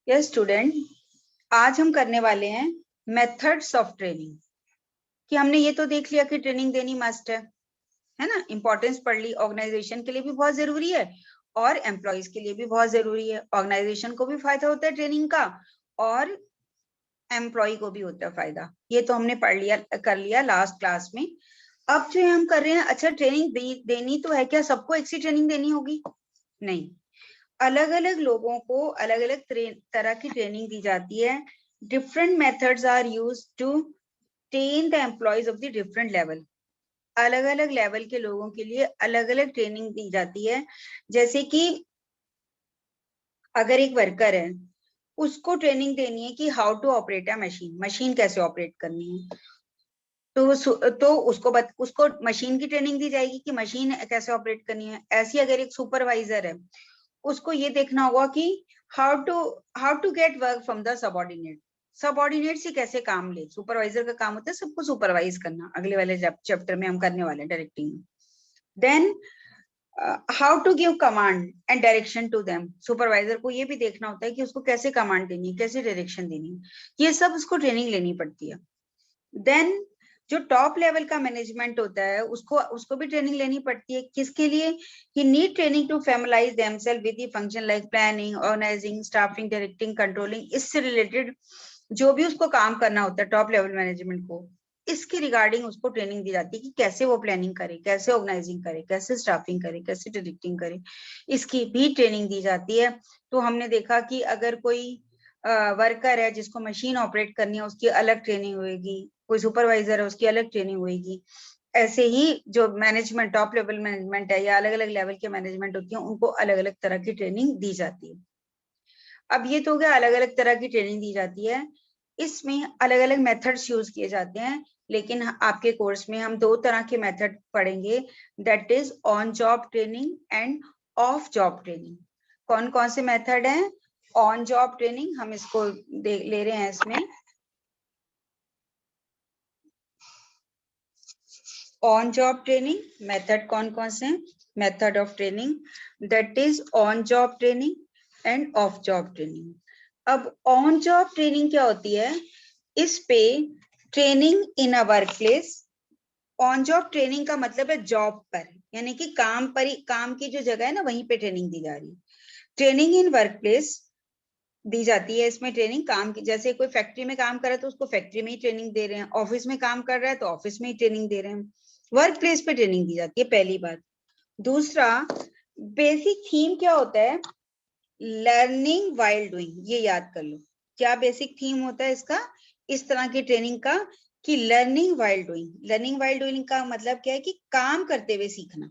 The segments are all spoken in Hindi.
यस स्टूडेंट, आज हम करने वाले हैं मेथड्स ऑफ ट्रेनिंग। कि हमने ये तो देख लिया कि ट्रेनिंग देनी मस्ट है ना। इंपॉर्टेंस पढ़ ली, ऑर्गेनाइजेशन के लिए भी बहुत जरूरी है और एम्प्लॉयज के लिए भी बहुत जरूरी है। ऑर्गेनाइजेशन को भी फायदा होता है ट्रेनिंग का और एम्प्लॉय को भी होता है फायदा। ये तो हमने पढ़ लिया, कर लिया लास्ट क्लास में। अब जो हम कर रहे हैं, अच्छा ट्रेनिंग देनी तो है, क्या सबको एक सी ट्रेनिंग देनी होगी? नहीं, अलग अलग लोगों को अलग अलग तरह की ट्रेनिंग दी जाती है। Different methods are used to train the employees of the different level. अलग अलग लेवल के लोगों के लिए अलग अलग ट्रेनिंग दी जाती है। जैसे कि अगर एक वर्कर है, उसको ट्रेनिंग देनी है कि how to operate a machine, machine कैसे ऑपरेट करनी है। तो उसको मशीन की ट्रेनिंग दी जाएगी कि मशीन कैसे ऑपरेट करनी है। ऐसी अगर एक सुपरवाइजर है, उसको ये देखना होगा कि how to get work from the subordinate, subordinate से कैसे काम ले। सुपरवाइजर का काम होता है सबको सुपरवाइज करना, अगले वाले चैप्टर में हम करने वाले हैं directing. Then how to give command and direction to them, supervisor को ये भी देखना होता है कि उसको कैसे कमांड देनी है, कैसे डायरेक्शन देनी है। ये सब उसको ट्रेनिंग लेनी पड़ती है। देन जो टॉप लेवल का मैनेजमेंट होता है, उसको उसको भी ट्रेनिंग लेनी पड़ती है। किसके लिए? कि need training to familiarise themselves with the function like planning, organising, staffing, directing, controlling. इससे रिलेटेड जो भी उसको काम करना होता है टॉप लेवल मैनेजमेंट को, इसकी रिगार्डिंग उसको ट्रेनिंग दी जाती है कि कैसे वो प्लानिंग करे, कैसे ऑर्गेनाइजिंग करे, कैसे स्टाफिंग करे, कैसे डायरेक्टिंग करे। इसकी भी ट्रेनिंग दी जाती है। तो हमने देखा कि अगर कोई वर्कर है जिसको मशीन ऑपरेट करनी है, उसकी अलग ट्रेनिंग होगी। कोई सुपरवाइजर है, उसकी अलग ट्रेनिंग होगी। ऐसे ही जो मैनेजमेंट, टॉप लेवल मैनेजमेंट है या अलग अलग लेवल के मैनेजमेंट होती है, उनको अलग अलग तरह की ट्रेनिंग दी जाती है। अब ये तो हो गया, अलग अलग तरह की ट्रेनिंग दी जाती है। इसमें अलग अलग मेथड्स यूज किए जाते हैं। लेकिन आपके कोर्स में हम दो तरह के मेथड पढ़ेंगे, that is on job training end of job training. कौन कौन से मेथड हैं? ऑन जॉब ट्रेनिंग हम इसको ले रहे हैं। इसमें ऑन जॉब ट्रेनिंग मेथड कौन कौन से हैं? Method of training, that is on job training end of job training. अब ऑन जॉब ट्रेनिंग क्या होती है? इस पे training in a work place. On job training का मतलब है जॉब पर, यानी कि काम पर ही, काम की जो जगह है ना, वहीं पे ट्रेनिंग दी जा रही है। ट्रेनिंग इन वर्क प्लेस दी जाती है। इसमें ट्रेनिंग काम की, जैसे कोई फैक्ट्री में काम कर रहा है तो उसको फैक्ट्री में ही ट्रेनिंग दे रहे हैं, ऑफिस में काम कर रहा है तो ऑफिस में ही ट्रेनिंग दे रहे हैं। वर्क प्लेस पे ट्रेनिंग दी जाती है, पहली बात। दूसरा, बेसिक थीम क्या होता है? Learning while doing. ये याद कर लो, क्या बेसिक थीम होता है इसका, इस तरह की ट्रेनिंग का, कि learning while doing. Learning while doing का मतलब क्या है? कि काम करते हुए सीखना।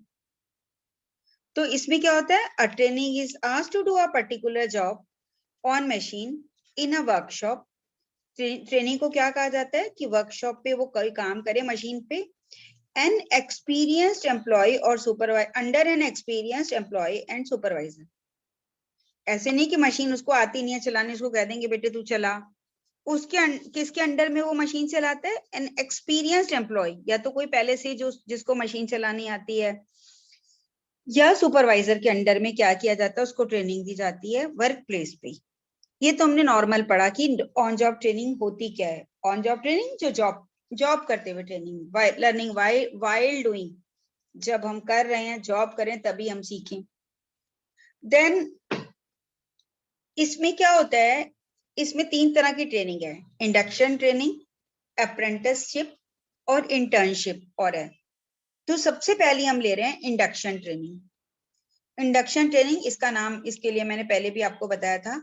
तो इसमें क्या होता है? A training is asked to do a particular job on machine in a workshop. Training को क्या कहा जाता है? कि वर्कशॉप पे वो कोई काम करे मशीन पे। एन एक्सपीरियंस्ड एम्प्लॉय और supervisor, under an experienced employee and supervisor. ऐसे नहीं कि मशीन उसको आती नहीं है चलाने, उसको कह देंगे बेटे तू चला। उसके किसके अंडर में वो मशीन चलाता है? एन एक्सपीरियंस्ड एम्प्लॉय, या तो कोई पहले से जो जिसको मशीन चलानी आती है, या सुपरवाइजर के अंडर में क्या किया जाता है, उसको ट्रेनिंग दी जाती है वर्क प्लेस पे। ये तो हमने नॉर्मल पढ़ा कि ऑन जॉब ट्रेनिंग होती क्या है। ऑन जॉब ट्रेनिंग जो जॉब जॉब करते हुए ट्रेनिंग, लर्निंग वाइल डूइंग, जब हम कर रहे हैं, जॉब करें तभी हम सीखें। देन इसमें क्या होता है? इसमें तीन तरह की ट्रेनिंग है, इंडक्शन ट्रेनिंग, अप्रेंटिसशिप और इंटर्नशिप और है। तो सबसे पहले हम ले रहे हैं इंडक्शन ट्रेनिंग। इंडक्शन ट्रेनिंग, इसका नाम इसके लिए मैंने पहले भी आपको बताया था।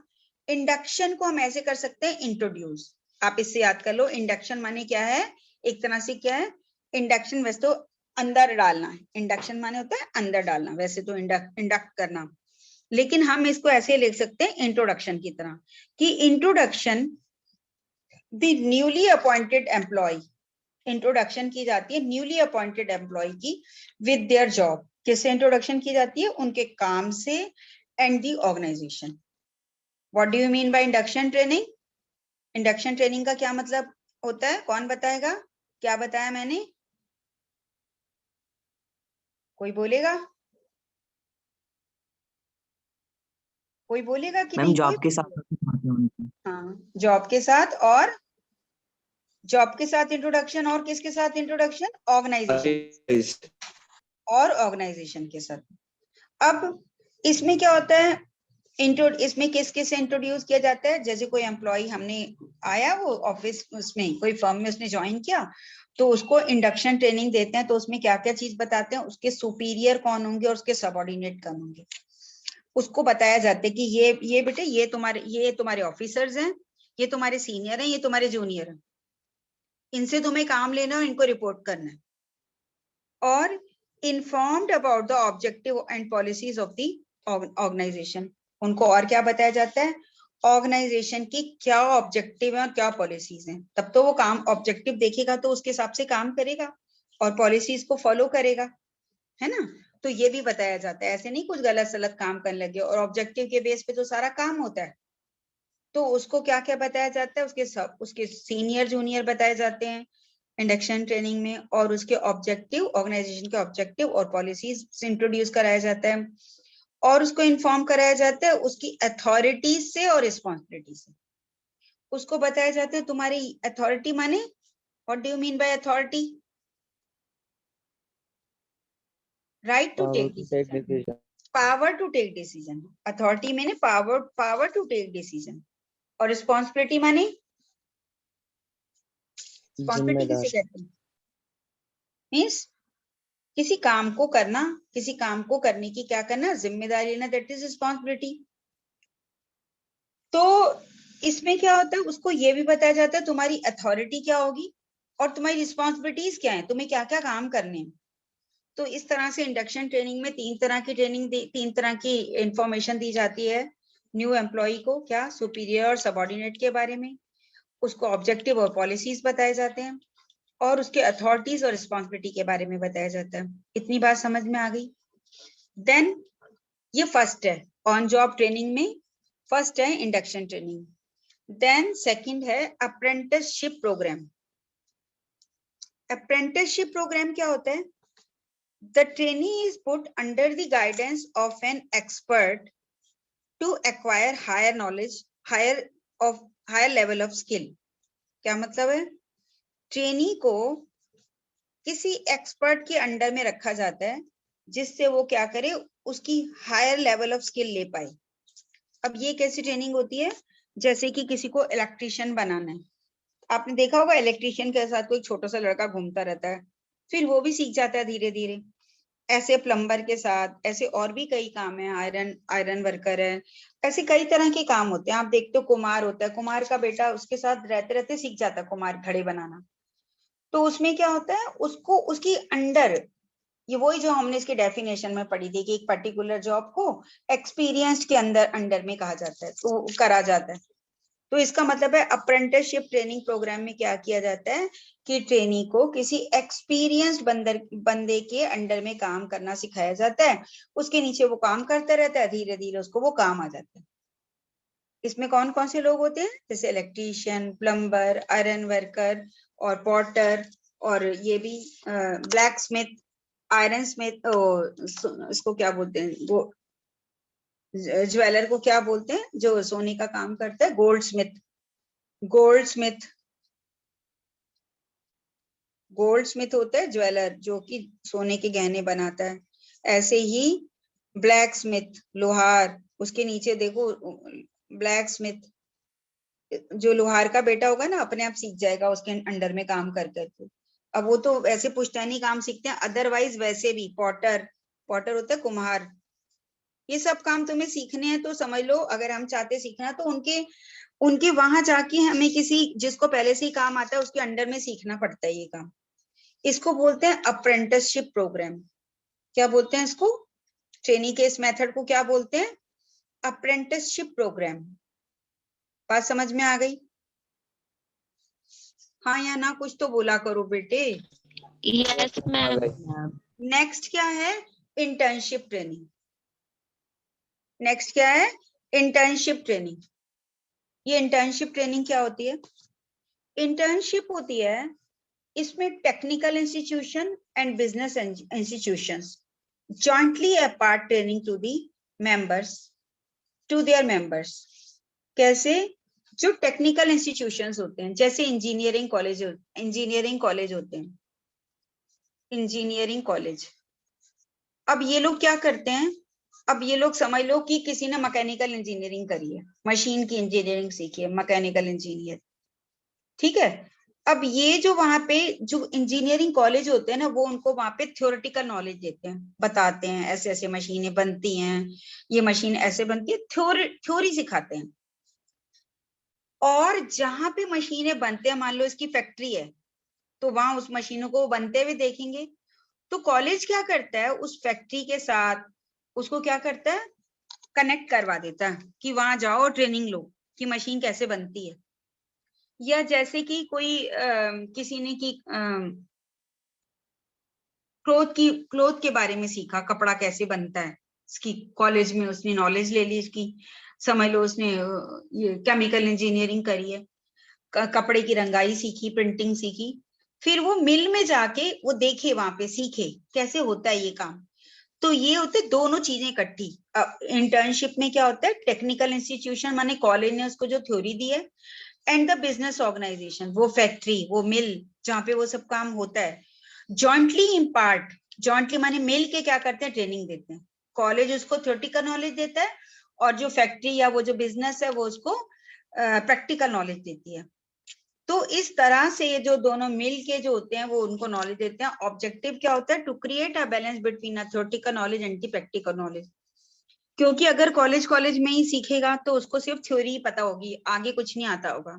इंडक्शन को हम ऐसे कर सकते हैं, इंट्रोड्यूस। आप इससे याद कर लो, इंडक्शन माने क्या है? एक तरह से क्या है इंडक्शन? वैसे तो अंदर डालना है, इंडक्शन माने होता है अंदर डालना, वैसे तो इंडक्ट करना। लेकिन हम इसको ऐसे लिख सकते हैं इंट्रोडक्शन की तरह, कि introduction the newly appointed employee. Introduction की जाती है न्यूली अपॉइंटेड एम्प्लॉय की विद देयर जॉब। किससे इंट्रोडक्शन की जाती है? उनके काम से and the organisation. What do you mean by induction training? Induction training का क्या मतलब होता है? कौन बताएगा? क्या बताया मैंने? कोई बोलेगा? कोई बोलेगा कि मैम नहीं? जॉब कोई के बोलेगा? साथ। हाँ, जॉब के साथ, और जॉब के साथ इंट्रोडक्शन, और किसके साथ इंट्रोडक्शन? ऑर्गेनाइजेशन और ऑर्गेनाइजेशन के साथ। अब इसमें क्या होता है, इसमें किस किस से इंट्रोड्यूस किया जाता है? जैसे कोई एम्प्लॉय हमने आया, वो ऑफिस उसमें कोई फर्म में उसने ज्वाइन किया, तो उसको इंडक्शन ट्रेनिंग देते हैं। तो उसमें क्या क्या चीज बताते हैं, उसके सुपीरियर कौन होंगे और उसके सबऑर्डिनेट कौन होंगे, उसको बताया जाता है कि ये बेटे ये तुम्हारे ऑफिसर्स हैं, ये तुम्हारे सीनियर हैं, ये तुम्हारे जूनियर हैं, इनसे तुम्हें काम लेना और इनको रिपोर्ट करना है। और informed about the objective and policies of the organisation, उनको और क्या बताया जाता है, ऑर्गेनाइजेशन की क्या ऑब्जेक्टिव है और क्या पॉलिसीज हैं। तब तो वो काम ऑब्जेक्टिव देखेगा तो उसके हिसाब से काम करेगा और पॉलिसीज को फॉलो करेगा, है ना। तो ये भी बताया जाता है, ऐसे नहीं कुछ गलत सलत काम करने लगे, और ऑब्जेक्टिव के बेस पे तो सारा काम होता है। तो उसको क्या क्या बताया जाता है, उसके सीनियर जूनियर बताए जाते हैं इंडक्शन ट्रेनिंग में, और उसके ऑब्जेक्टिव, ऑर्गेनाइजेशन के ऑब्जेक्टिव और पॉलिसीज इंट्रोड्यूस कराया जाता है, और उसको इन्फॉर्म कराया जाता है उसकी अथॉरिटीज से और रिस्पॉन्सिबिलिटी से। उसको बताया जाता है तुम्हारी अथॉरिटी माने, what do you mean by authority? Right to take decision, power to take decision. Authority मैंने पावर टू टेक डिसीजन, और रिस्पॉन्सिबिलिटी माने, रिस्पॉन्सिबिलिटी किसे कहते हैं? मीन्स किसी काम को करना, किसी काम को करने की क्या करना, जिम्मेदारी लेना, दैट इज रिस्पॉन्सिबिलिटी। तो इसमें क्या होता है, उसको ये भी बताया जाता है तुम्हारी अथॉरिटी क्या होगी और तुम्हारी रिस्पॉन्सिबिलिटीज क्या है, तुम्हें क्या क्या काम करने हैं। तो इस तरह से इंडक्शन ट्रेनिंग में तीन तरह की तीन तरह की इंफॉर्मेशन दी जाती है न्यू एम्प्लॉय को, क्या सुपीरियर और सबऑर्डिनेट के बारे में, उसको ऑब्जेक्टिव और पॉलिसीज बताए जाते हैं, और उसके अथॉरिटीज और रिस्पॉन्सिबिलिटी के बारे में बताया जाता है। इतनी बात समझ में आ गई? देन ये फर्स्ट है ऑन जॉब ट्रेनिंग में, फर्स्ट है इंडक्शन ट्रेनिंग। देन सेकंड है अप्रेंटिसशिप प्रोग्राम। अप्रेंटिसशिप प्रोग्राम क्या होता है? The trainee is put under the guidance of an expert to acquire higher knowledge, higher level of skill. क्या मतलब है? ट्रेनी को किसी एक्सपर्ट के अंडर में रखा जाता है जिससे वो क्या करे, उसकी हायर लेवल ऑफ स्किल ले पाए। अब ये कैसी ट्रेनिंग होती है? जैसे कि किसी को इलेक्ट्रिशियन बनाना है, आपने देखा होगा इलेक्ट्रिशियन के साथ कोई छोटा सा लड़का घूमता रहता है, फिर वो भी सीख जाता है धीरे धीरे। ऐसे प्लम्बर के साथ ऐसे और भी कई काम है, आयरन वर्कर है, ऐसे कई तरह के काम होते हैं। आप देखते हो कुम्हार होता है, कुम्हार का बेटा उसके साथ रहते रहते सीख जाता है कुम्हार घड़े बनाना। तो उसमें क्या होता है, उसको उसकी अंडर, ये वही जो हमने इसके डेफिनेशन में पढ़ी थी कि एक पर्टिकुलर जॉब को एक्सपीरियंस्ड के अंदर अंडर में कहा जाता है, तो करा जाता है। तो इसका मतलब है अप्रेंटिसशिप ट्रेनिंग प्रोग्राम में क्या किया जाता है कि ट्रेनी को किसी एक्सपीरियंस्ड बंदे के अंडर में काम करना सिखाया जाता है, उसके नीचे वो काम करता रहता है, धीरे धीरे उसको वो काम आ जाता है। इसमें कौन कौन से लोग होते हैं? जैसे इलेक्ट्रीशियन, प्लम्बर, आयरन वर्कर और पॉटर, और ये भी ब्लैक स्मिथ, आयरन स्मिथ, इसको क्या बोलते हैं, वो ज्वेलर को क्या बोलते हैं जो सोने का काम करता है? Gold Smith. Gold Smith, gold Smith होता है ज्वेलर जो कि सोने के गहने बनाता है। ऐसे ही ब्लैक स्मिथ, लोहार, उसके नीचे देखो ब्लैक स्मिथ, जो लोहार का बेटा होगा ना अपने आप सीख जाएगा उसके अंडर में काम कर करके। अब वो तो वैसे पुश्तैनी काम सीखते हैं, अदरवाइज वैसे भी पॉटर, पॉटर होता है कुम्हार, ये सब काम तुम्हें सीखने हैं तो समझ लो, अगर हम चाहते सीखना तो उनके उनके वहां जाके हमें किसी जिसको पहले से ही काम आता है उसके अंडर में सीखना पड़ता है ये काम। इसको बोलते हैं अप्रेंटिसशिप प्रोग्राम। क्या बोलते हैं इसको? ट्रेनिंग के इस मेथड को क्या बोलते हैं? Apprenticeship programme. बात समझ में आ गई? हाँ या ना, कुछ तो बोला करो बेटे। Yes ma'am. नेक्स्ट क्या है? Internship training. नेक्स्ट क्या है? Internship training. ये इंटर्नशिप ट्रेनिंग क्या होती है? इंटर्नशिप होती है, इसमें technical institution and business institutions jointly impart training to the members to their members. कैसे? जो टेक्निकल इंस्टीट्यूशंस होते हैं, जैसे इंजीनियरिंग कॉलेज होते हैं, इंजीनियरिंग कॉलेज। अब ये लोग क्या करते हैं, अब ये लोग समझ लो कि किसी ने मैकेनिकल इंजीनियरिंग करी है, मशीन की इंजीनियरिंग सीखी है, मैकेनिकल इंजीनियर, ठीक है। अब ये जो वहां पे जो इंजीनियरिंग कॉलेज होते हैं ना, वो उनको वहां पे थ्योरेटिकल नॉलेज देते हैं, बताते हैं ऐसे ऐसे मशीनें बनती हैं, ये मशीन ऐसे बनती है, थ्योरी सिखाते हैं। और जहां पे मशीनें बनते हैं, मान लो इसकी फैक्ट्री है, तो वहां उस मशीनों को बनते हुए देखेंगे। तो कॉलेज क्या करता है, उस फैक्ट्री के साथ उसको क्या करता है, कनेक्ट करवा देता है कि वहां जाओ और ट्रेनिंग लो कि मशीन कैसे बनती है। या जैसे कि कोई किसी ने की क्लोथ के बारे में सीखा, कपड़ा कैसे बनता है, इसकी कॉलेज में उसने नॉलेज ले ली इसकी, समझ लो उसने ये केमिकल इंजीनियरिंग करी है, कपड़े की रंगाई सीखी, प्रिंटिंग सीखी, फिर वो मिल में जाके वो देखे, वहां पे सीखे कैसे होता है ये काम। तो ये होते दोनों चीजें इकट्ठी। इंटर्नशिप में क्या होता है, टेक्निकल इंस्टीट्यूशन माने कॉलेज ने उसको जो थ्योरी दी है, एंड द बिजनेस ऑर्गेनाइजेशन, वो फैक्ट्री, वो मिल जहाँ पे वो सब काम होता है, जॉइंटली इम्पार्ट, जॉइंटली माने मिल के क्या करते हैं, ट्रेनिंग देते हैं। कॉलेज उसको थ्योरेटिकल नॉलेज देता है, और जो फैक्ट्री या वो जो बिजनेस है वो उसको प्रैक्टिकल नॉलेज देती है। तो इस तरह से ये जो दोनों मिल के जो होते हैं वो उनको नॉलेज देते हैं। ऑब्जेक्टिव क्या होता है, to create a balance between a theoretical knowledge and the practical knowledge. क्योंकि अगर कॉलेज में ही सीखेगा तो उसको सिर्फ थ्योरी ही पता होगी, आगे कुछ नहीं आता होगा।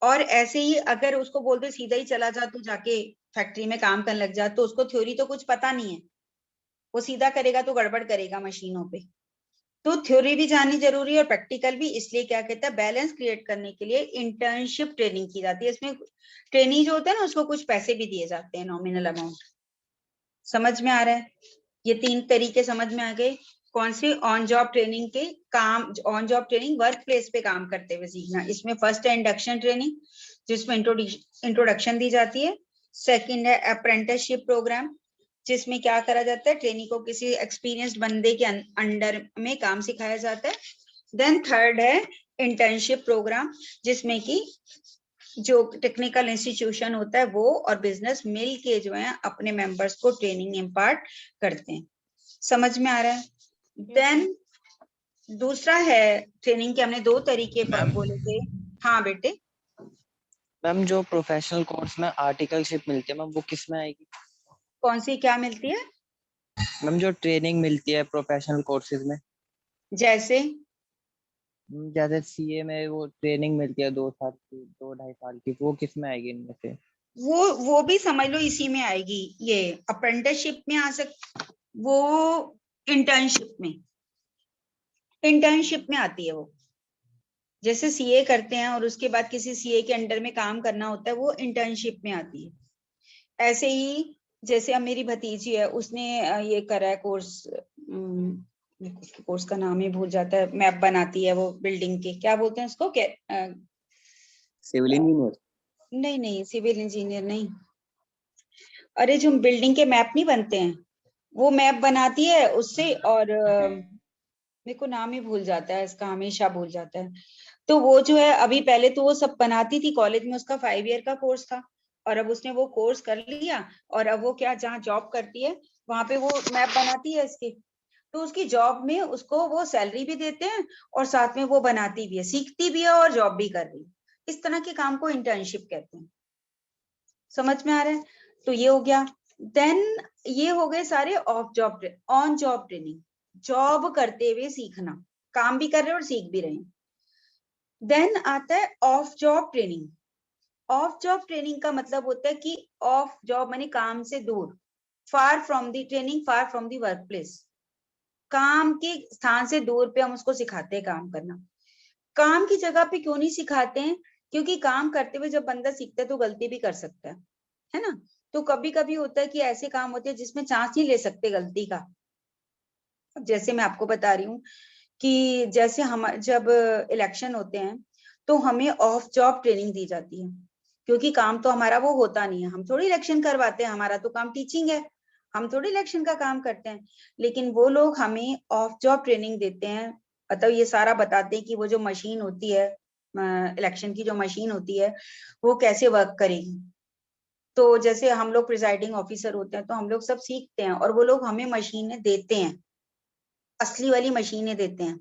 और ऐसे ही अगर उसको बोलते सीधा ही चला जा, तो जाके फैक्ट्री में काम करने लग जा, तो उसको थ्योरी तो कुछ पता नहीं है, वो सीधा करेगा तो गड़बड़ करेगा मशीनों पे। तो थ्योरी भी जाननी जरूरी है और प्रैक्टिकल भी। इसलिए क्या कहता है, बैलेंस क्रिएट करने के लिए इंटर्नशिप ट्रेनिंग की जाती है। इसमें ट्रेनिंग जो होता है ना, उसको कुछ पैसे भी दिए जाते हैं, नॉमिनल अमाउंट। समझ में आ रहा है? ये 3 तरीके समझ में आ गए। कौन सी? ऑन जॉब ट्रेनिंग के काम, on job training work place पे काम करते हुए सीखना। इसमें फर्स्ट है इंडक्शन ट्रेनिंग, जिसमें इंट्रोडक्शन दी जाती है। सेकंड है अप्रेंटिसशिप प्रोग्राम, जिसमें क्या करा जाता है, ट्रेनी को किसी एक्सपीरियंस्ड बंदे के अंडर में काम सिखाया जाता है। देन थर्ड है इंटर्नशिप प्रोग्राम, जिसमें कि जो टेक्निकल इंस्टीट्यूशन होता है वो और बिजनेस मिल के जो है अपने मेंबर्स को ट्रेनिंग इम्पार्ट करते हैं। समझ में आ रहा है? देन दूसरा है ट्रेनिंग के, हमने 2 तरीके बोले थे। हाँ बेटे। मैम जो प्रोफेशनल कोर्स में आर्टिकलशिप मिलती है मैम, वो किस में आएगी? कौन सी क्या मिलती है? मैम जो ट्रेनिंग मिलती है प्रोफेशनल कोर्सेज में, जैसे जैसे सीए में वो ट्रेनिंग मिलती है 2 साल की, 2-2.5 साल की, वो किस में आएगी इनमें से? वो भी समझ लो इसी में आएगी। ये अप्रेंटिसशिप में आ वो इंटर्नशिप में आती है। वो जैसे सीए करते हैं और उसके बाद किसी सीए के अंडर में काम करना होता है, वो इंटर्नशिप में आती है। ऐसे ही जैसे अब मेरी भतीजी है, उसने ये करा है कोर्स, कोर्स का नाम ही भूल जाता है, मैप बनाती है वो बिल्डिंग के, क्या बोलते हैं उसको, सिविल इंजीनियर? नहीं नहीं, सिविल इंजीनियर नहीं। अरे जो बिल्डिंग के मैप नहीं बनते हैं, वो मैप बनाती है उससे। और मेरे को नाम ही भूल जाता है इसका, हमेशा भूल जाता है। तो वो जो है, अभी पहले तो वो सब बनाती थी कॉलेज में, उसका 5 ईयर का कोर्स था, और अब उसने वो कोर्स कर लिया। और अब वो क्या, जहाँ जॉब करती है वहां पे वो मैप बनाती है इसके। तो उसकी जॉब में उसको वो सैलरी भी देते हैं, और साथ में वो बनाती भी है, सीखती भी है और जॉब भी कर रही है। इस तरह के काम को इंटर्नशिप कहते हैं। समझ में आ रहा है? तो ये हो गया। देन ये हो गए सारे of job, on job training, job करते हुए सीखना, काम भी कर रहे हैं और सीख भी रहे हैं। देन आता है of job training. Off job training का मतलब होता है कि ऑफ जॉब माने काम से दूर, far from the training, far from the work place, काम के स्थान से दूर पे हम उसको सिखाते हैं काम करना। काम की जगह पे क्यों नहीं सिखाते हैं? क्योंकि काम करते हुए जब बंदा सीखता है तो गलती भी कर सकता है ना। तो कभी कभी होता है कि ऐसे काम होते हैं जिसमें चांस नहीं ले सकते गलती का। जैसे मैं आपको बता रही हूँ कि जैसे हम जब इलेक्शन होते हैं तो हमें ऑफ जॉब ट्रेनिंग दी जाती है, क्योंकि काम तो हमारा वो होता नहीं है, हम थोड़ी इलेक्शन करवाते हैं, हमारा तो काम टीचिंग है, हम थोड़ी इलेक्शन का काम करते हैं। लेकिन वो लोग हमें ऑफ जॉब ट्रेनिंग देते हैं मतलब ये सारा बताते हैं कि वो जो मशीन होती है, इलेक्शन की जो मशीन होती है वो कैसे वर्क करेगी। तो जैसे हम लोग प्रिजाइडिंग ऑफिसर होते हैं तो हम लोग सब सीखते हैं, और वो लोग हमें मशीनें देते हैं, असली वाली मशीनें देते हैं,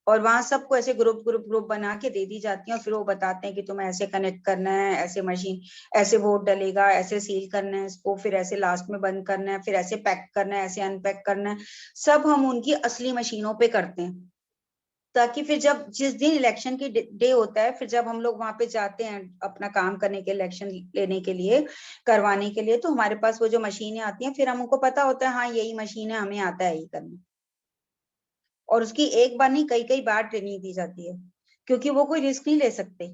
और वहां सबको ऐसे ग्रुप ग्रुप ग्रुप बना के दे दी जाती है, और फिर वो बताते हैं कि तुम्हें ऐसे कनेक्ट करना है, ऐसे मशीन, ऐसे वोट डलेगा, ऐसे सील करना है इसको, फिर ऐसे लास्ट में बंद करना है, फिर ऐसे पैक करना है, ऐसे अनपैक करना है। सब हम उनकी असली मशीनों पे करते हैं, ताकि फिर जब जिस दिन इलेक्शन की डे होता है, फिर जब हम लोग वहां पे जाते हैं अपना काम करने के, इलेक्शन लेने के लिए, करवाने के लिए, तो हमारे पास वो जो मशीनें आती हैं, फिर हमको पता होता है हाँ यही मशीन है, हमें आता है यही करना। और उसकी एक बार नहीं, कई कई बार ट्रेनिंग दी जाती है, क्योंकि वो कोई रिस्क नहीं ले सकते।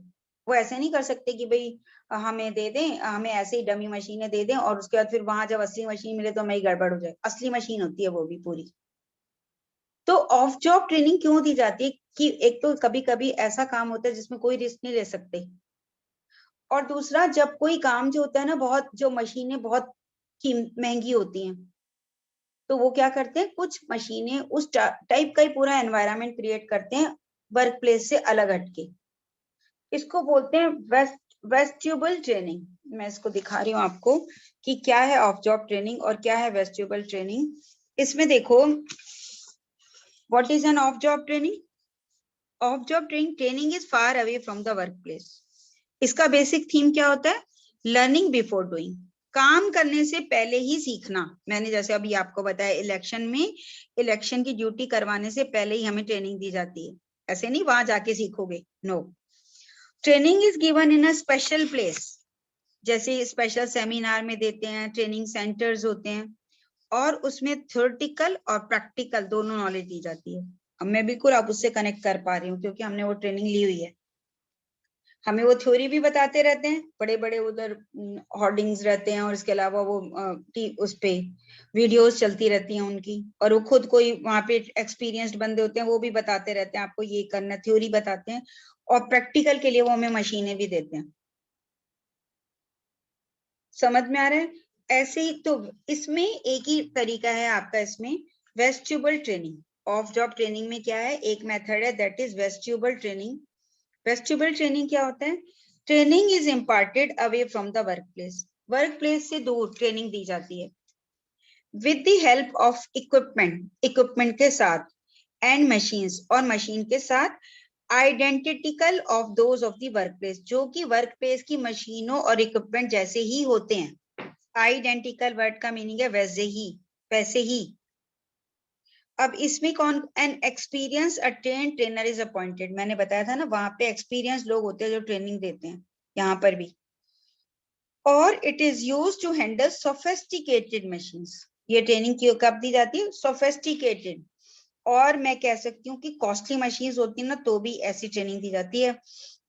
वो ऐसे नहीं कर सकते कि भाई हमें दे दें, हमें ऐसे ही डमी मशीनें दे दें, और उसके बाद फिर वहां जब असली मशीन मिले तो हमें गड़बड़ हो जाए। असली मशीन होती है वो भी पूरी। तो ऑफ जॉब ट्रेनिंग क्यों दी जाती है? कि एक तो कभी कभी ऐसा काम होता है जिसमें कोई रिस्क नहीं ले सकते, और दूसरा जब कोई काम जो होता है ना, बहुत जो मशीनें बहुत महंगी होती हैं, तो वो क्या करते हैं, कुछ मशीनें उस टाइप का ही पूरा एनवायरनमेंट क्रिएट करते हैं वर्क प्लेस से अलग हटके। इसको बोलते हैं वेस्ट्यूबल ट्रेनिंग। मैं इसको दिखा रही हूँ आपको कि क्या है ऑफ जॉब ट्रेनिंग और क्या है वेस्ट्यूबल ट्रेनिंग। इसमें देखो, what is an of job training? Off job training is far away from the work place. इसका बेसिक थीम क्या होता है? Learning before doing. काम करने से पहले ही सीखना। मैंने जैसे अभी आपको बताया, इलेक्शन में इलेक्शन की ड्यूटी करवाने से पहले ही हमें ट्रेनिंग दी जाती है, ऐसे नहीं वहां जाके सीखोगे, no. Training is given in a special place, जैसे स्पेशल सेमिनार में देते हैं, ट्रेनिंग सेंटर्स होते हैं, और उसमें थ्योरेटिकल और प्रैक्टिकल दोनों नॉलेज दी जाती है। अब मैं बिल्कुल आप उससे कनेक्ट कर पा रही हूँ, क्योंकि हमने वो ट्रेनिंग ली हुई है। हमें वो थ्योरी भी बताते रहते हैं, बड़े बड़े उधर होर्डिंग्स रहते हैं, और इसके अलावा वो उस पे वीडियोस चलती रहती हैं उनकी, और वो खुद कोई वहां पे एक्सपीरियंस्ड बंदे होते हैं, वो भी बताते रहते हैं आपको ये करना, थ्योरी बताते हैं, और प्रैक्टिकल के लिए वो हमें मशीनें भी देते हैं। समझ में आ रहा है? ऐसे ही तो इसमें एक ही तरीका है आपका, इसमें vestibule training. Off job training में क्या है, एक मेथड है, that is vestibule training. Vestibule training क्या होता है? Training is imparted away from the work place. Work place से दूर ट्रेनिंग दी जाती है, with the help of equipment, equipment के साथ, एंड मशीन्स, और मशीन के साथ, identical of those of the work place, जो कि वर्क प्लेस की मशीनों और इक्विपमेंट जैसे ही होते हैं। आइडेंटिकल वर्ड का मीनिंग है वैसे ही, वैसे ही। अब इसमें कौन, an experience a train trainer is appointed. मैंने बताया था ना, वहां पे एक्सपीरियंस लोग होते हैं जो ट्रेनिंग देते हैं, यहाँ पर भी। और it is use to handle sophisticated machines. ये ट्रेनिंग क्यों कब दी जाती है? सोफेस्टिकेटेड, और मैं कह सकती हूँ कि कॉस्टली मशीन्स होती है ना, तो भी ऐसी ट्रेनिंग दी जाती है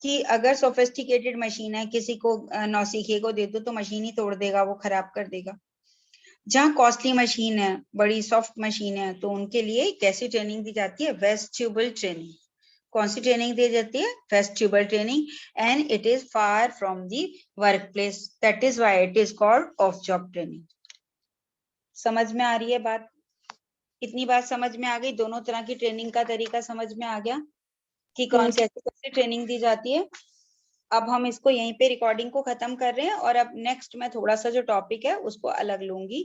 कि अगर सोफेस्टिकेटेड मशीन है, किसी को नौसिखिए को दे दो तो मशीन ही तोड़ देगा, वो खराब कर देगा। जहाँ कॉस्टली मशीन है, बड़ी सॉफ्ट मशीन है, तो उनके लिए कैसी ट्रेनिंग दी जाती है? Vestibule training. कौन सी ट्रेनिंग दी जाती है? Vestibule training. And it is far from the work place, that is why it is called off job training. समझ में आ रही है बात? इतनी बात समझ में आ गई? दोनों तरह की ट्रेनिंग का तरीका समझ में आ गया कि कौन कैसे कैसे ट्रेनिंग दी जाती है। अब हम इसको यहीं पे रिकॉर्डिंग को खत्म कर रहे हैं, और अब नेक्स्ट मैं थोड़ा सा जो टॉपिक है उसको अलग लूंगी,